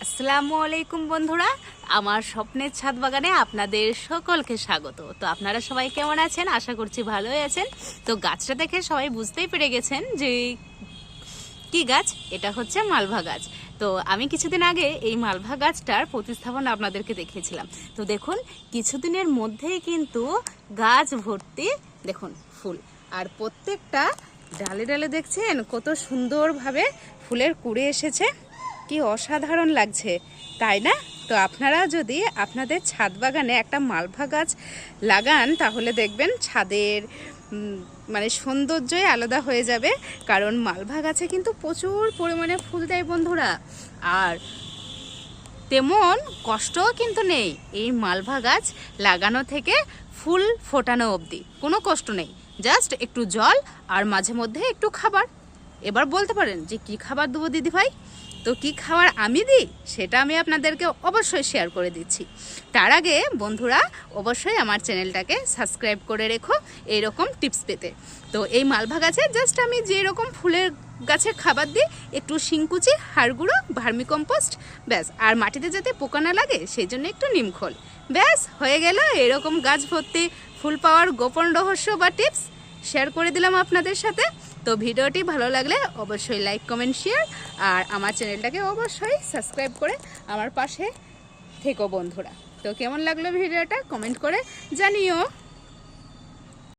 আসসালামু আলাইকুম বন্ধুরা, আমার স্বপ্নের ছাদ বাগানে আপনাদের সকলকে স্বাগত। তো আপনারা সবাই কেমন আছেন? আশা করছি ভালোই আছেন। তো গাছটা দেখে সবাই বুঝতেই পেরে গেছেন যে কি গাছ। এটা হচ্ছে মালভা গাছ। তো আমি কিছুদিন আগে এই মালভা গাছটার প্রতিস্থাপন আপনাদেরকে দেখিয়েছিলাম। তো দেখুন, কিছুদিনের মধ্যেই কিন্তু গাছ ভর্তি দেখুন ফুল, আর প্রত্যেকটা ডালে ডালে দেখছেন কত সুন্দরভাবে ফুলের কুড়ে এসেছে। কি অসাধারণ লাগছে, তাই না? তো আপনারা যদি আপনাদের ছাদ বাগানে একটা মালভা গাছ লাগান তাহলে দেখবেন ছাদের মানে সৌন্দর্যই আলাদা হয়ে যাবে। কারণ মালভা গাছে কিন্তু প্রচুর পরিমাণে ফুল দেয় বন্ধুরা, আর তেমন কষ্টও কিন্তু নেই। এই মালভা গাছ লাগানো থেকে ফুল ফোটানো অবধি কোনো কষ্ট নেই, জাস্ট একটু জল আর মাঝে মধ্যে একটু খাবার। এবার বলতে পারেন যে কি খাবার দেবো দিদি ভাই? তো কি খাবার আমি দিই সেটা আমি আপনাদেরকে অবশ্যই শেয়ার করে দিচ্ছি। তার আগে বন্ধুরা অবশ্যই আমার চ্যানেলটাকে সাবস্ক্রাইব করে রেখো এইরকম টিপস পেতে। তো এই মালভা গাছে জাস্ট আমি যেরকম ফুলের গাছে খাবার দিই, একটু শিংকুচি, হাড় গুঁড়ো, ভার্মিকম্পোস্ট, ব্যাস। আর মাটিতে যাতে পোকা না লাগে সেই জন্য একটু নিমখোল, ব্যাস হয়ে গেল। এরকম গাছ ভর্তি ফুল পাওয়ার গোপন রহস্য বা টিপস শেয়ার করে দিলাম আপনাদের সাথে। তো ভিডিওটি ভালো লাগলে অবশ্যই লাইক, কমেন্ট, শেয়ার, আর আমার চ্যানেলটাকে অবশ্যই সাবস্ক্রাইব করে আমার পাশে থেকো বন্ধুরা। তো কেমন লাগলো ভিডিওটা কমেন্ট করে জানিও।